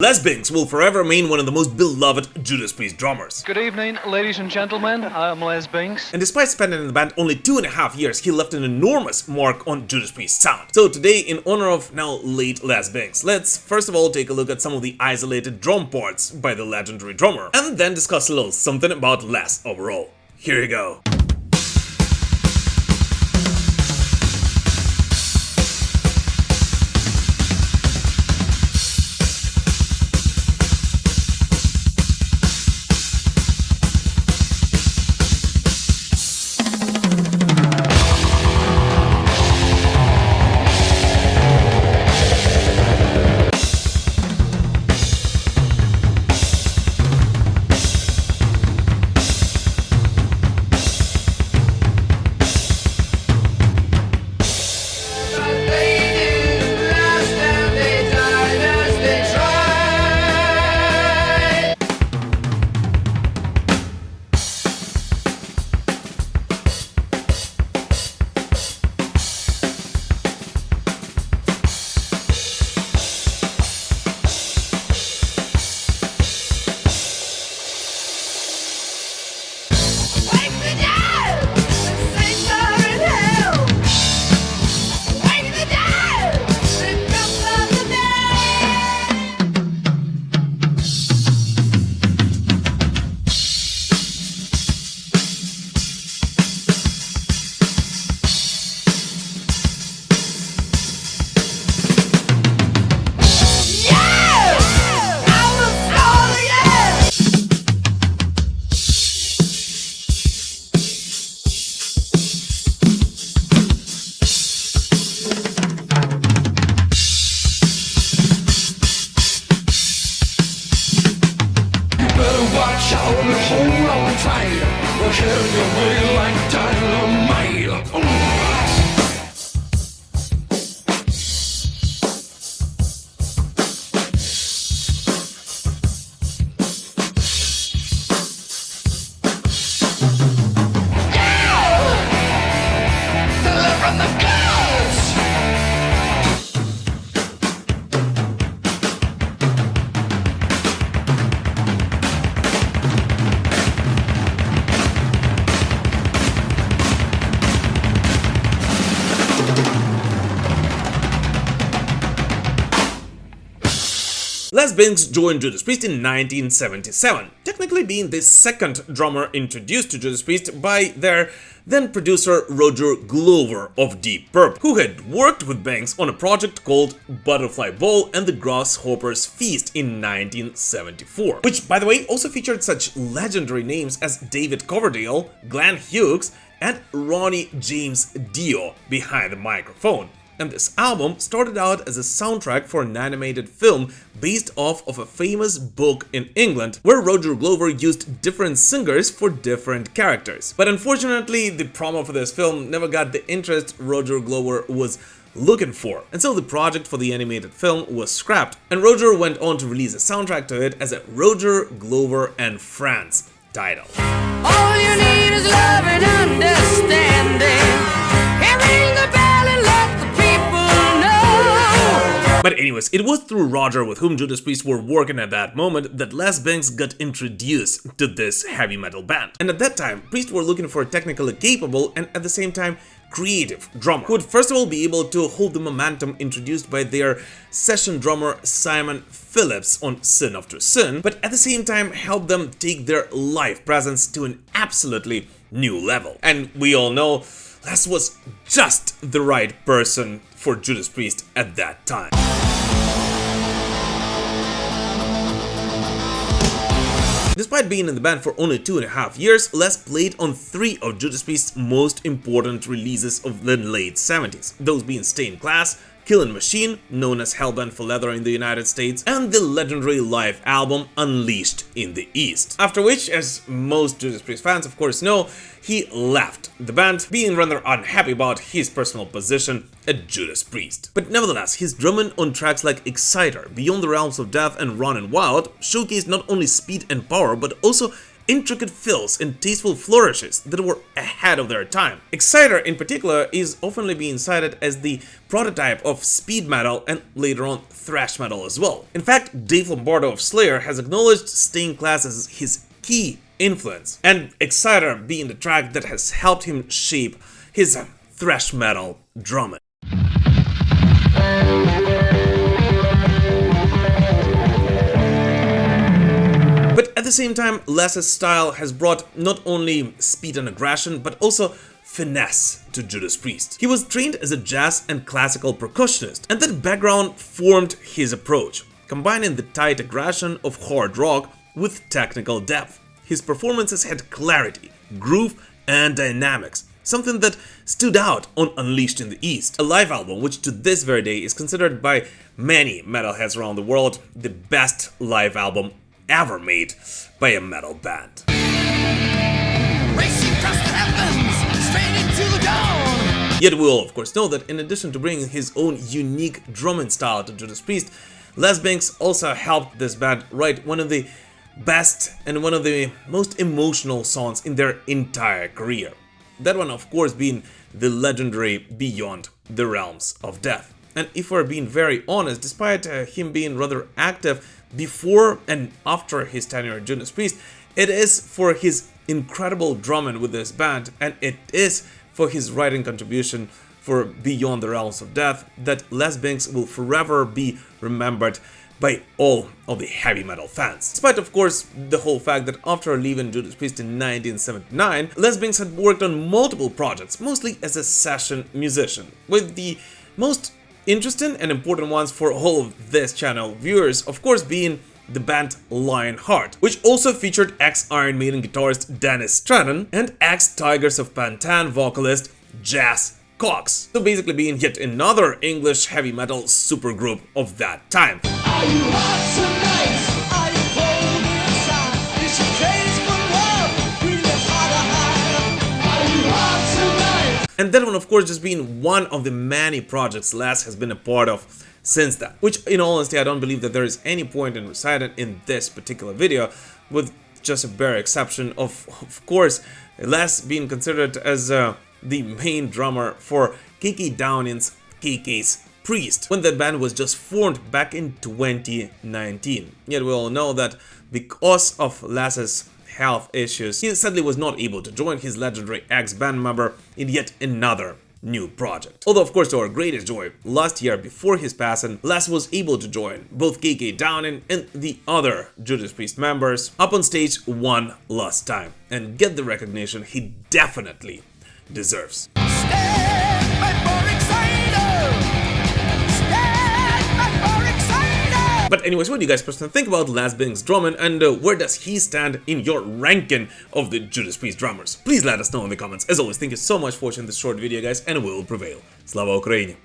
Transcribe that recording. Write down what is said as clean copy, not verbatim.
Les Binks will forever remain one of the most beloved Judas Priest drummers. Good evening, ladies and gentlemen, I'm Les Binks. And despite spending in the band only 2.5 years, he left an enormous mark on Judas Priest's sound. So today, in honor of now late Les Binks, let's first of all take a look at some of the isolated drum parts by the legendary drummer, and then discuss a little something about Les overall. Here you go. Hold on tight, we'll carry you away like dynamite. Delivering the goods. Les Binks joined Judas Priest in 1977, technically being the second drummer introduced to Judas Priest by their then producer Roger Glover of Deep Purple, who had worked with Binks on a project called Butterfly Ball and the Grasshopper's Feast in 1974, which, by the way, also featured such legendary names as David Coverdale, Glenn Hughes, and Ronnie James Dio behind the microphone. And this album started out as a soundtrack for an animated film based off of a famous book in England, where Roger Glover used different singers for different characters. But unfortunately, the promo for this film never got the interest Roger Glover was looking for, and so the project for the animated film was scrapped, and Roger went on to release a soundtrack to it as a Roger Glover and Friends title. All you need is love and understanding. Ring the bell and let the people know. But anyways, it was through Roger, with whom Judas Priest were working at that moment, that Les Binks got introduced to this heavy metal band. And at that time, Priest were looking for a technically capable and at the same time creative drummer, who would first of all be able to hold the momentum introduced by their session drummer Simon Phillips on Sin After Sin, but at the same time help them take their live presence to an absolutely new level. And we all know Les was just the right person for Judas Priest at that time. Despite being in the band for only 2.5 years, Les played on 3 of Judas Priest's most important releases of the late 70s, those being Stained Glass, Killing Machine, known as Hellbent for Leather in the United States, and the legendary live album Unleashed in the East. After which, as most Judas Priest fans of course know, he left the band, being rather unhappy about his personal position at Judas Priest. But nevertheless, his drumming on tracks like Exciter, Beyond the Realms of Death, and Running Wild showcased not only speed and power, but also intricate fills and tasteful flourishes that were ahead of their time. Exciter in particular is often being cited as the prototype of speed metal and later on thrash metal as well. In fact, Dave Lombardo of Slayer has acknowledged Stained Class as his key influence, and Exciter being the track that has helped him shape his thrash metal drumming. But at the same time, Les's style has brought not only speed and aggression, but also finesse to Judas Priest. He was trained as a jazz and classical percussionist, and that background formed his approach, combining the tight aggression of hard rock with technical depth. His performances had clarity, groove, and dynamics, something that stood out on Unleashed in the East, a live album which to this very day is considered by many metalheads around the world the best live album ever made by a metal band. Racing across the heavens, straight into the dawn. Yet we all of course know that in addition to bringing his own unique drumming style to Judas Priest, Les Binks also helped this band write one of the best and one of the most emotional songs in their entire career. That one of course being the legendary Beyond the Realms of Death. And if we're being very honest, despite him being rather active before and after his tenure at Judas Priest, it is for his incredible drumming with this band, and it is for his writing contribution for Beyond the Realms of Death that Les Binks will forever be remembered by all of the heavy metal fans. Despite of course the whole fact that after leaving Judas Priest in 1979, Les Binks had worked on multiple projects, mostly as a session musician, with the most interesting and important ones for all of this channel viewers of course being the band Lionheart, which also featured ex-Iron Maiden guitarist Dennis Stratton and ex-Tigers of Pantan vocalist Jazz Cox, so basically being yet another English heavy metal supergroup of that time. Are you hot tonight? Are you cold inside? Is your case for love? We live hard to hide. Are you hot tonight? And that one of course just being one of the many projects Les has been a part of since then, which in all honesty I don't believe that there is any point in reciting in this particular video, with just a bare exception of course Les being considered as the main drummer for KK Downing's KK's Priest, when that band was just formed back in 2019. Yet we all know that because of Les's health issues, he sadly was not able to join his legendary ex-band member in yet another new project. Although of course to our greatest joy, last year before his passing, Les was able to join both KK Downing and the other Judas Priest members up on stage one last time and get the recognition he definitely deserves. Stand by for Exciter. Stand by for Exciter. But anyways, what do you guys personally think about Les Binks' drumming, and where does he stand in your ranking of the Judas Priest drummers? Please let us know in the comments. As always, thank you so much for watching this short video, guys, and we will prevail. Slava Ukraini!